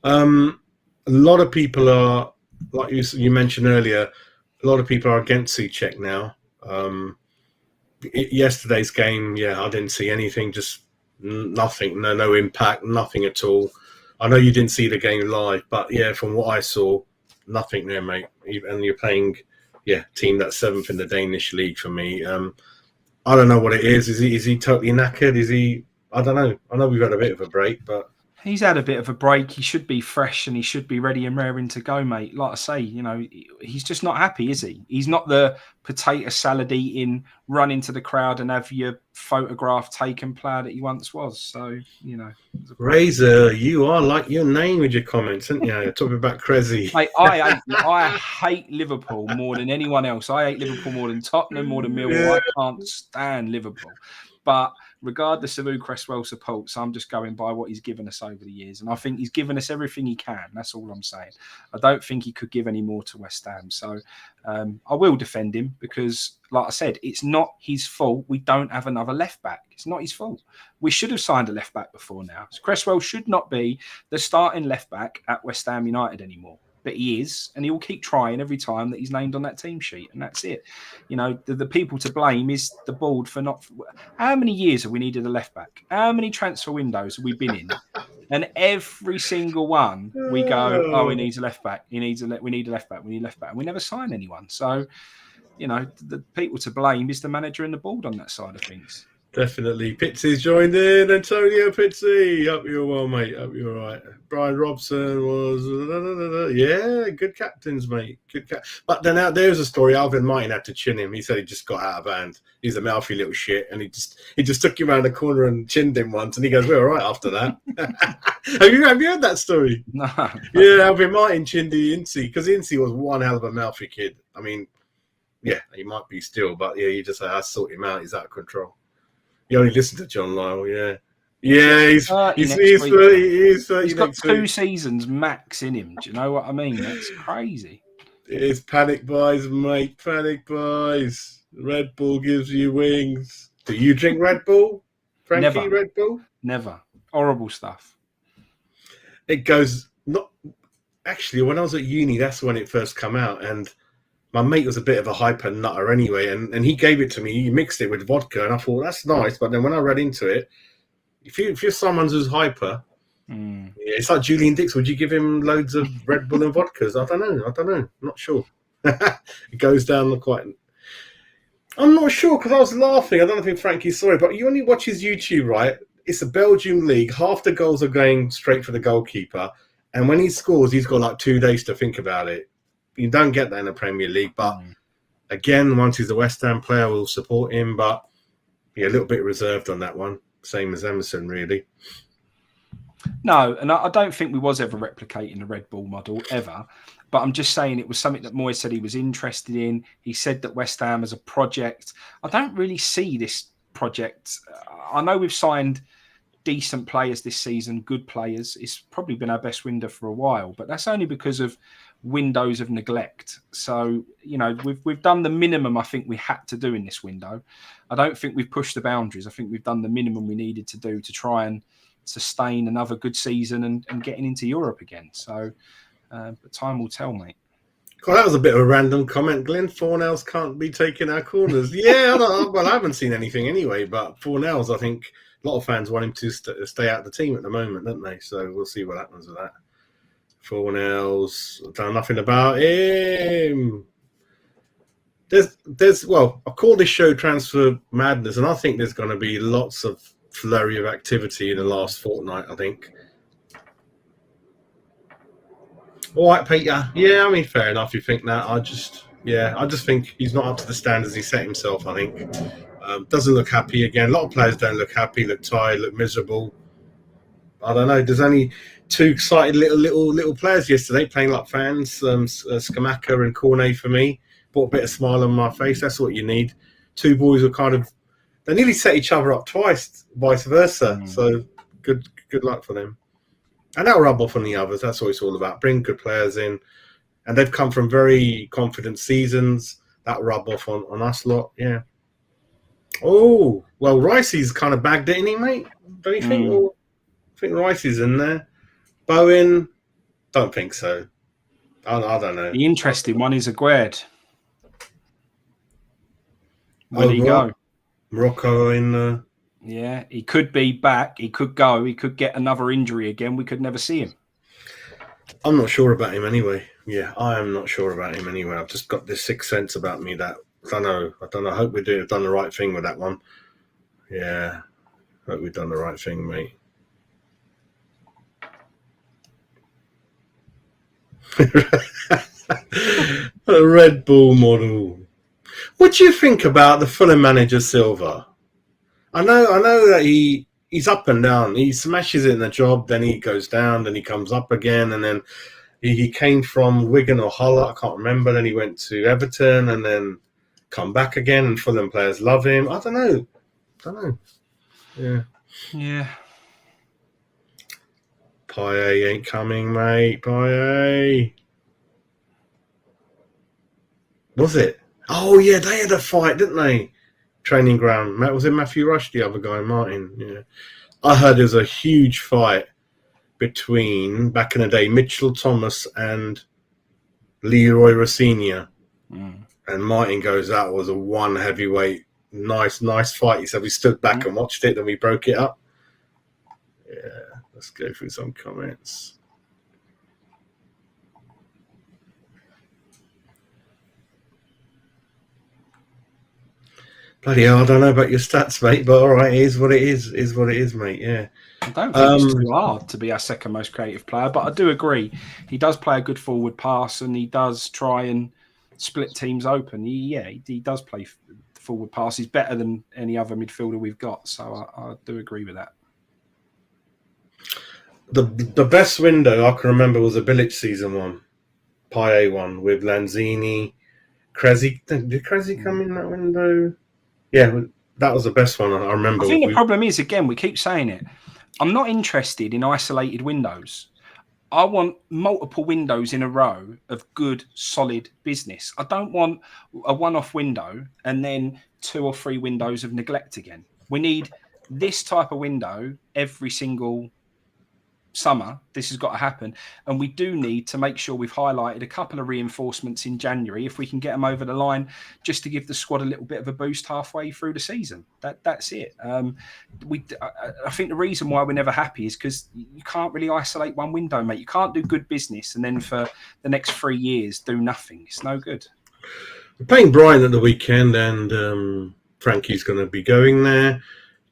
A lot of people are, like you mentioned earlier, a lot of people are against Souček now. Yesterday's game, I didn't see anything, just nothing, no impact, nothing at all. I know you didn't see the game live, but from what I saw, nothing there, mate. And you're playing, team that's 7th in the Danish league for me. I don't know what it is. Is he totally knackered? Is he? I don't know. I know we've had a bit of a break, but he's had a bit of a break. He should be fresh and he should be ready and raring to go, mate. Like I say, he's just not happy, is he? He's not the potato salad eating, run into the crowd and have your photograph taken player that he once was. So, Razor, you are like your name with your comments, aren't you? You're talking about Cressy. Mate, I hate Liverpool more than anyone else. I hate Liverpool more than Tottenham, more than Millwall. I can't stand Liverpool. But regardless of who Cresswell supports, I'm just going by what he's given us over the years. And I think he's given us everything he can. That's all I'm saying. I don't think he could give any more to West Ham. So I will defend him because, like I said, it's not his fault we don't have another left back. It's not his fault. We should have signed a left back before now. Cresswell should not be the starting left back at West Ham United anymore. But he is, and he will keep trying every time that he's named on that team sheet, and that's it. The people to blame is the board for not. How many years have we needed a left back? How many transfer windows have we been in? And every single one, we go, oh, he needs a left back. We need a left back. We need a left back. And we never sign anyone. So, the people to blame is the manager and the board on that side of things. Definitely. Pitsy's joined in. Antonio Pitsy. Hope you're well, mate. Hope you're all right. Brian Robson was... good captains, mate. Good But then there's a story. Alvin Martin had to chin him. He said he just got out of hand. He's a mouthy little shit. And he just took him around the corner and chinned him once. And he goes, we're all right after that. Have you heard that story? No. Yeah, Alvin Martin chinned the Incy. Because Incy was one hell of a mouthy kid. I mean, he might be still. But, you just say, I sort him out. He's out of control. You only listen to John Lyle, yeah. Yeah, he's 30. He's got 2 seasons max in him. Do you know what I mean? That's crazy. It's panic buys, mate. Panic buys. Red Bull gives you wings. Do you drink Red Bull? Frankie, Never. Red Bull? Never. Horrible stuff. It goes... not. Actually, when I was at uni, that's when it first came out, and... my mate was a bit of a hyper nutter anyway, and he gave it to me. He mixed it with vodka, and I thought, that's nice. But then when I read into it, if you're someone who's hyper, it's like Julian Dix. Would you give him loads of Red Bull and vodkas? I don't know. I'm not sure. It goes down quite... I'm not sure, because I was laughing. I don't know if Frankie saw it, but you only watch his YouTube, right? It's a Belgium league. Half the goals are going straight for the goalkeeper. And when he scores, he's got like 2 days to think about it. You don't get that in the Premier League, but again, once he's a West Ham player, we'll support him. But a little bit reserved on that one, same as Emerson, really. No, and I don't think we was ever replicating the Red Bull model ever. But I'm just saying it was something that Moyes said he was interested in. He said that West Ham as a project. I don't really see this project. I know we've signed decent players this season, good players. It's probably been our best window for a while, but that's only because of windows of neglect. So, we've done the minimum I think we had to do in this window. I don't think we've pushed the boundaries. I think we've done the minimum we needed to do to try and sustain another good season and getting into Europe again. So, but time will tell, mate. God, that was a bit of a random comment, Glenn. Fornells can't be taking our corners. Yeah, I haven't seen anything anyway, but Fornells, I think a lot of fans want him to stay out of the team at the moment, don't they? So we'll see what happens with that. Fornells, done nothing about him. I call this show Transfer Madness, and I think there's going to be lots of flurry of activity in the last fortnight, I think. All right, Peter. Yeah, I mean, fair enough. You think that? I just think he's not up to the standards he set himself. I think doesn't look happy again. A lot of players don't look happy, look tired, look miserable. I don't know. There's only two excited little players yesterday playing like fans. Skamaka and Cornet for me brought a bit of smile on my face. That's what you need. Two boys were they nearly set each other up twice, vice versa. So good luck for them. And that'll rub off on the others. That's what it's all about. Bring good players in. And they've come from very confident seasons. That'll rub off on us lot. Yeah. Oh, well, Ricey's kind of bagged it, isn't he, mate? Don't you think? I think Ricey's in there. Bowen, don't think so. I don't know. The interesting one is Aguerd. Will he go? Morocco in the... Yeah, he could be back. He could go. He could get another injury again. We could never see him. I'm not sure about him anyway. Yeah, I am not sure about him anyway. I've just got this sixth sense about me that I don't know. I hope we've done the right thing with that one. Yeah, hope we've done the right thing, mate. A Red Bull model. What do you think about the Fulham manager Silva? I know that he's up and down. He smashes it in the job, then he goes down, then he comes up again, and then he came from Wigan or Hull, I can't remember. Then he went to Everton, and then come back again. And Fulham players love him. I don't know. Yeah. Payet ain't coming, mate. Payet. Was it? Oh yeah, they had a fight, didn't they? Training ground. Was it Matthew Rush, the other guy, Martin? Yeah. I heard there was a huge fight between, back in the day, Mitchell Thomas and Leroy Rossignol. And Martin goes, that was a one heavyweight. Nice fight. He said we stood back and watched it, then we broke it up. Yeah, let's go through some comments. Bloody hell, I don't know about your stats, mate, but all right, it is what it is. It is what it is, mate, yeah. I don't think it's too hard to be our second most creative player, but I do agree. He does play a good forward pass, and he does try and split teams open. He does play forward pass. He's better than any other midfielder we've got, so I do agree with that. The best window I can remember was a Bilic season one, Payet one, with Lanzini, Krezi. Did Krezi come in that window? Yeah, that was the best one I remember. I think the problem is, again, we keep saying it. I'm not interested in isolated windows. I want multiple windows in a row of good, solid business. I don't want a one-off window and then 2 or 3 windows of neglect again. We need this type of window every single summer. This has got to happen. And we do need to make sure we've highlighted a couple of reinforcements in January, if we can get them over the line, just to give the squad a little bit of a boost halfway through the season. That's it. I think the reason why we're never happy is because you can't really isolate one window, mate. You can't do good business and then for the next 3 years do nothing. It's no good. We're playing Brighton at the weekend, and Frankie's going to be going there.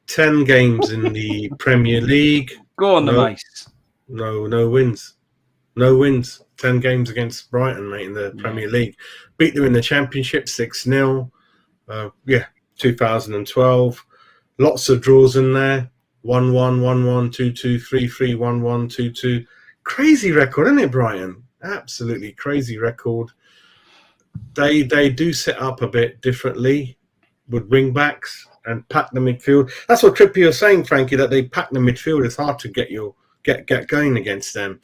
10 games in the Premier League. Go on, the mace. No wins. 10 games against Brighton, mate, in the Premier League. Beat them in the Championship 6-0. 2012. Lots of draws in there. 1-1, 1-1, 2-2, 3-3, 1-1, 2-2. Crazy record, isn't it, Brighton? Absolutely crazy record. They do set up a bit differently with wing backs. and pack the midfield. That's what Trippier was saying, Frankie, that they pack the midfield. It's hard to get going against them.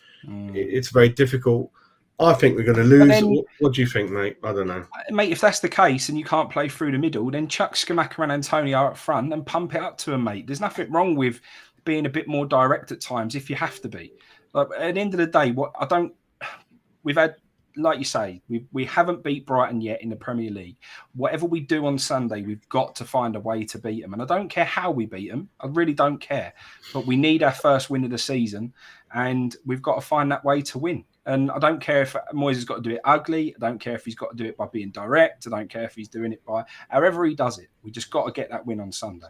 It's very difficult. I think we're going to lose. then, what do you think, mate? I don't know. Mate, if that's the case and you can't play through the middle, then chuck Scamacca and Antonio up front and pump it up to him, mate. There's nothing wrong with being a bit more direct at times if you have to be. Like, at the end of the day, we've had, like you say, we haven't beat Brighton yet in the Premier League. Whatever we do on Sunday, we've got to find a way to beat them. And I don't care how we beat them. I really don't care. But we need our first win of the season, and we've got to find that way to win. And I don't care if Moyes has got to do it ugly. I don't care if he's got to do it by being direct. I don't care if he's doing it by however he does it. We just got to get that win on Sunday.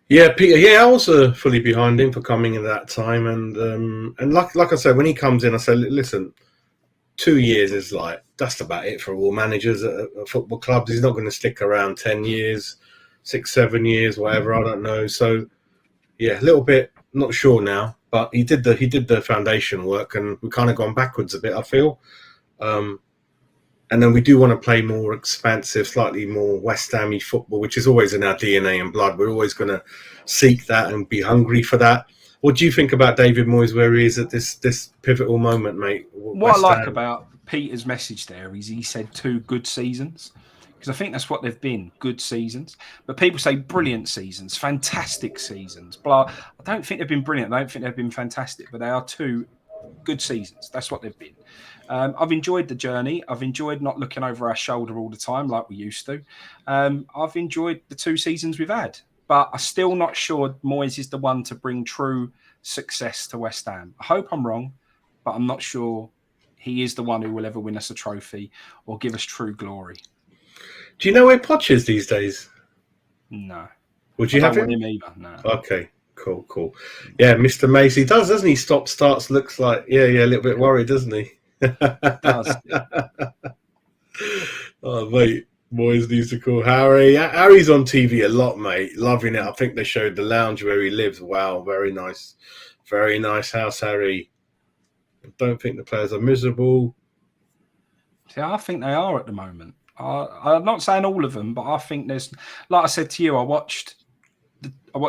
Yeah, Peter. Yeah, I was fully behind him for coming in at that time, and like I said, when he comes in, I said, listen, 2 years is that's about it for all managers at football clubs. He's not going to stick around 10 years, 6, 7 years, whatever. I don't know. So yeah, a little bit not sure now, but he did the foundation work, and we've kind of gone backwards a bit, I feel. And then we do want to play more expansive, slightly more West Ham-y football, which is always in our DNA and blood. We're always going to seek that and be hungry for that. What do you think about David Moyes, where he is at this pivotal moment, mate? What I like about Peter's message there is he said 2 good seasons, because I think that's what they've been, good seasons. But people say brilliant seasons, fantastic seasons, blah. I don't think they've been brilliant. I don't think they've been fantastic, but they are 2 good seasons. That's what they've been. I've enjoyed the journey. I've enjoyed not looking over our shoulder all the time like we used to. I've enjoyed the 2 seasons we've had, but I'm still not sure Moyes is the one to bring true success to West Ham. I hope I'm wrong, but I'm not sure he is the one who will ever win us a trophy or give us true glory. Do you know where Poch is these days? No. Would you have him either? No. Okay. Cool. Yeah, Mr. Macy does, doesn't he? Stop starts, looks like a little bit worried, doesn't he? Does. Oh, mate, Moyes needs to call Harry. Harry's on TV a lot, mate. Loving it. I think they showed the lounge where he lives. Wow, very nice house, Harry. I don't think the players are miserable. See, I think they are at the moment. I'm not saying all of them, but I think there's, like I said to you, I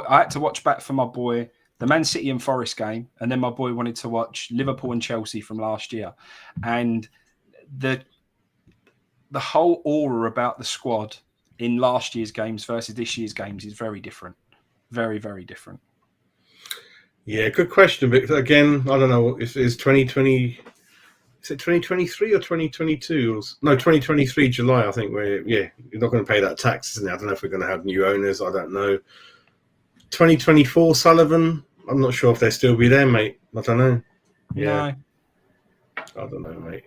had to watch back for my boy the Man City and Forest game, and then my boy wanted to watch Liverpool and Chelsea from last year, and the whole aura about the squad in last year's games versus this year's games is very different, very, very different. Yeah, good question, but again, I don't know. Is 2020? Is it 2023 or 2022? No, 2023 July. I think you're not going to pay that tax, isn't it? I don't know if we're going to have new owners. I don't know. 2024 Sullivan, I'm not sure if they'll still be there, mate. I don't know. Yeah. No. I don't know, mate.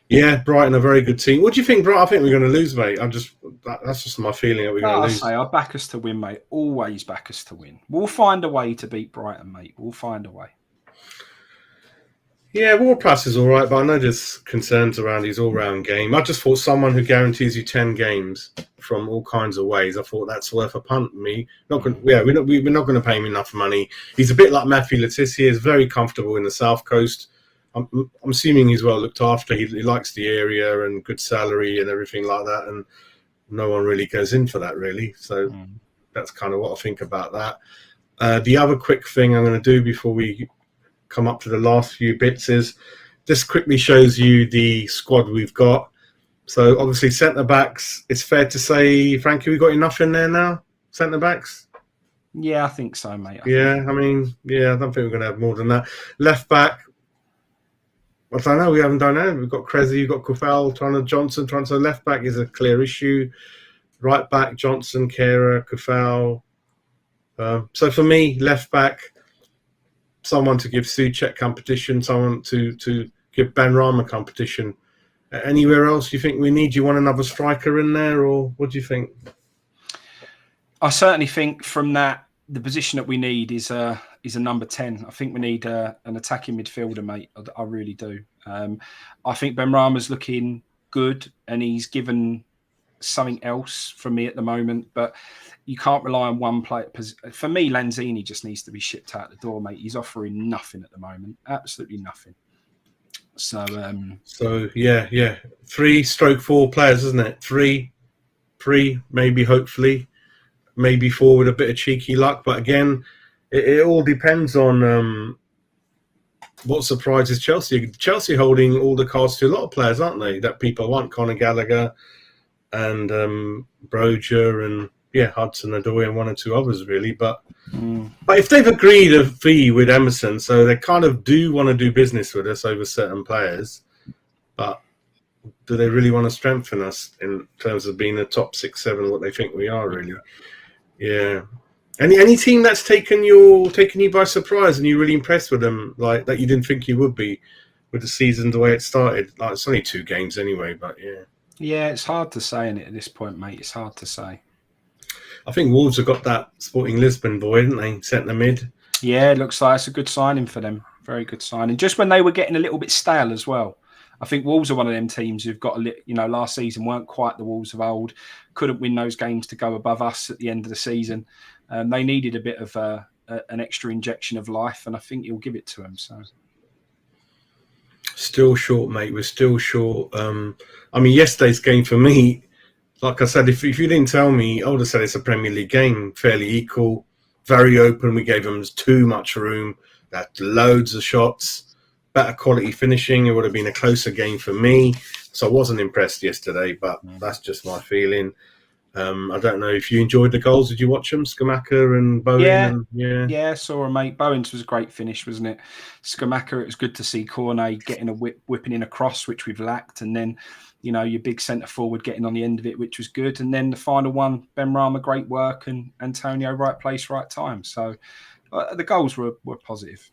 Yeah, Brighton, a very good team. What do you think, Brighton? I think we're going to lose, mate. That's just my feeling that we're going to lose. I back us to win, mate. Always back us to win. We'll find a way to beat Brighton, mate. We'll find a way. Yeah, Ward-Prowse is all right, but I know there's concerns around his all-round game. I just thought someone who guarantees you 10 games from all kinds of ways, I thought that's worth a punt. We're not going to pay him enough money. He's a bit like Matthew Letizia. He's very comfortable in the South Coast. I'm assuming he's well looked after. He likes the area and good salary and everything like that, and no one really goes in for that, really. So that's kind of what I think about that. The other quick thing I'm going to do before we come up to the last few bits is this quickly shows you the squad we've got. So obviously centre-backs, it's fair to say, Frankie, we got enough in there now? Centre-backs? Yeah, I think so, mate. I don't think we're going to have more than that. Left-back, I don't know, we haven't done it. We've got Cressy, you've got Kufal, Johnson. So left-back is a clear issue. Right-back, Johnson, Kehrer, Kufal. So for me, left-back, someone to give Souček competition, someone to give Benrahma competition. Anywhere else you think we need? Do you want another striker in there, or what do you think? I certainly think from that, the position that we need is a number 10. I think we need an attacking midfielder, mate. I really do. I think Benrahma's looking good, and he's given something else for me at the moment, but you can't rely on one player. For me, Lanzini just needs to be shipped out the door, mate. He's offering nothing at the moment. Absolutely nothing. So yeah. 3/4 players, isn't it? 3 3, maybe, hopefully, maybe 4 with a bit of cheeky luck. But again, it all depends on what surprises Chelsea. Chelsea holding all the cards to a lot of players, aren't they? That people want, Conor Gallagher and Broja and Hudson-Odoi and 1 or 2 others really. But if they've agreed a fee with Emerson, so they kind of do want to do business with us over certain players, but do they really want to strengthen us in terms of being a top 6, 7, what they think we are really? Yeah. Any team that's taken you by surprise and you're really impressed with them, like that you didn't think you would be with the season the way it started? Like, it's only 2 games anyway, but yeah. Yeah, it's hard to say in it at this point, mate. It's hard to say. I think Wolves have got that Sporting Lisbon boy, didn't they? Centre mid. Yeah, it looks like it's a good signing for them. Very good signing. Just when they were getting a little bit stale as well. I think Wolves are one of them teams who've got last season weren't quite the Wolves of old. Couldn't win those games to go above us at the end of the season. They needed a bit of an extra injection of life, and I think he'll give it to them. So, still short, mate. We're still short. Yesterday's game for me, like I said, if you didn't tell me, I would have said it's a Premier League game, fairly equal, very open. We gave them too much room. They had loads of shots, better quality finishing. It would have been a closer game for me. So I wasn't impressed yesterday, but that's just my feeling. I don't know if you enjoyed the goals. Did you watch them? Scamacca and Bowen? Yeah, saw a mate. Bowen's was a great finish, wasn't it? Scamacca, it was good to see Cornet getting a whipping in a cross, which we've lacked. And then, your big centre forward getting on the end of it, which was good. And then the final one, Benrahma, great work, and Antonio, right place, right time. So the goals were positive.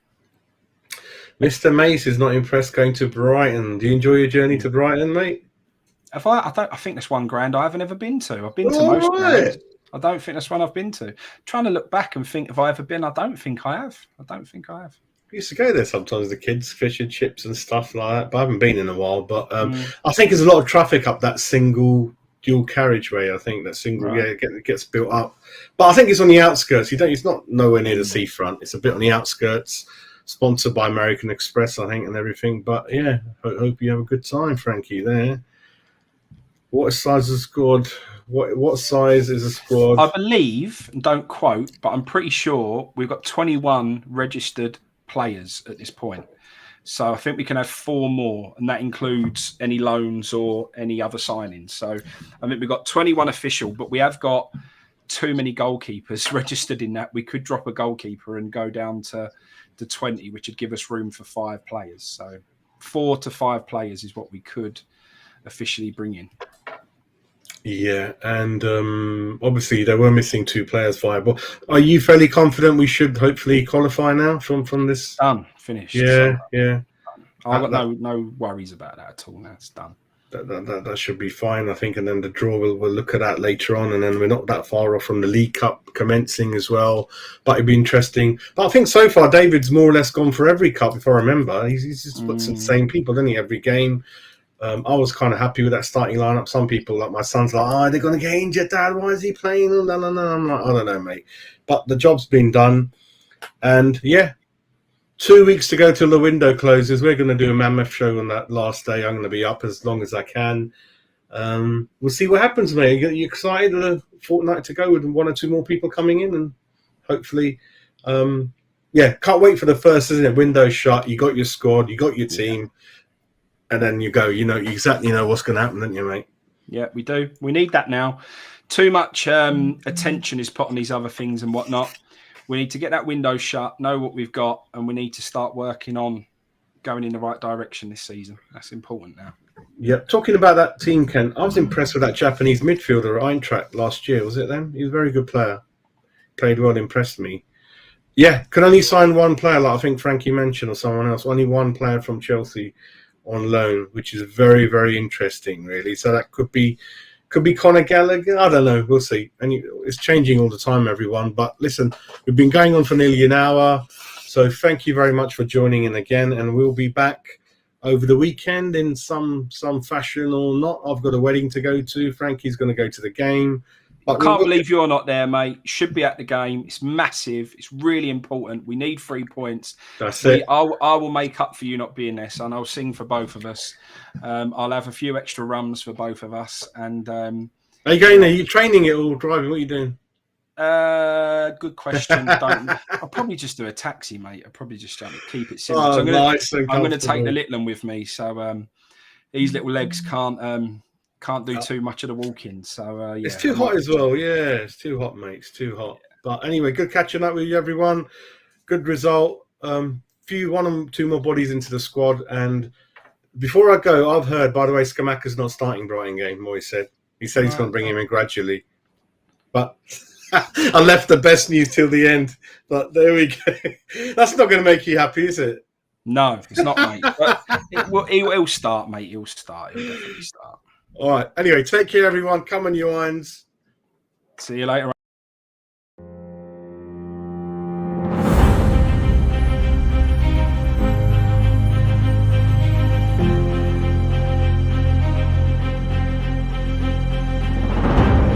Mr. Mace is not impressed going to Brighton. Do you enjoy your journey to Brighton, mate? I think that's one ground I haven't ever been to. I've been to most grounds. I don't think that's one I've been to. Trying to look back and think, have I ever been? I don't think I have. I used to go there sometimes, the kids, fish and chips and stuff like that, but I haven't been in a while. But I think there's a lot of traffic up that single dual carriageway. I think that single, it gets built up. But I think it's on the outskirts. It's not nowhere near the seafront. It's a bit on the outskirts. Sponsored by American Express, I think, and everything. But yeah, hope you have a good time, Frankie, there. What size is the squad? What size is the squad? I believe, don't quote, but I'm pretty sure we've got 21 registered players at this point. So I think we can have 4 more, and that includes any loans or any other signings. So I think we've got 21 official, but we have got too many goalkeepers registered in that. We could drop a goalkeeper and go down to 20, which would give us room for 5 players. So 4 to 5 players is what we could officially bring in. Yeah, and obviously they were missing 2 players viable. Are you fairly confident we should hopefully qualify now from this? Done, finished. Yeah. I've got no worries about that at all. Now it's done. That should be fine, I think. And then the draw, we'll look at that later on. And then we're not that far off from the League Cup commencing as well. But it'd be interesting. But I think so far David's more or less gone for every cup, if I remember. He's just put some same people, didn't he, every game? I was kind of happy with that starting lineup. Some people, like my son's like, they're going to get injured, Dad. Why is he playing? No. I'm like, I don't know, mate. But the job's been done. And, 2 weeks to go till the window closes. We're going to do a mammoth show on that last day. I'm going to be up as long as I can. We'll see what happens, mate. Are you excited? A fortnight to go with 1 or 2 more people coming in. And hopefully, can't wait for the first, isn't it? Window shut. You got your squad. You got your team. And then you go, you exactly know what's going to happen, don't you, mate? Yeah, we do. We need that now. Too much attention is put on these other things and whatnot. We need to get that window shut, know what we've got, and we need to start working on going in the right direction this season. That's important now. Yeah, talking about that team, Ken, I was impressed with that Japanese midfielder at Eintracht last year. Was it them? He was a very good player. Played well, impressed me. Yeah, can only sign 1 player, like I think Frankie mentioned, or someone else. Only 1 player from Chelsea on loan, which is very, very interesting, really. So that could be Conor Gallagher. I don't know. We'll see. And it's changing all the time, everyone. But listen, we've been going on for nearly an hour. So thank you very much for joining in again. And we'll be back over the weekend in some fashion or not. I've got a wedding to go to. Frankie's going to go to the game. I can't believe you're not there, mate. Should be at the game. It's massive. It's really important. We need 3 points. That's it. I will make up for you not being there, son. I'll sing for both of us. I'll have a few extra rums for both of us. And Are you going there? Are you training it or driving? What are you doing? Good question. I'll probably just do a taxi, mate. I'll probably just keep it simple. Oh, I'm nice and going to take comfortable. the little one with me, so these little legs can't do too much of the walking. So yeah, It's too hot as well. Yeah, it's too hot, mate. It's too hot. But anyway, good catching up with you, everyone. Good result. One or two more bodies into the squad. And before I go, I've heard, by the way, Scamacca's not starting Brighton game. Moyes said he's going to bring him in gradually. But I left the best news till the end. But there we go. That's not going to make you happy, is it? No, it's not, mate. But he'll start, mate. He'll definitely start. All right. Anyway, take care, everyone. Come on, you irons. See you later on.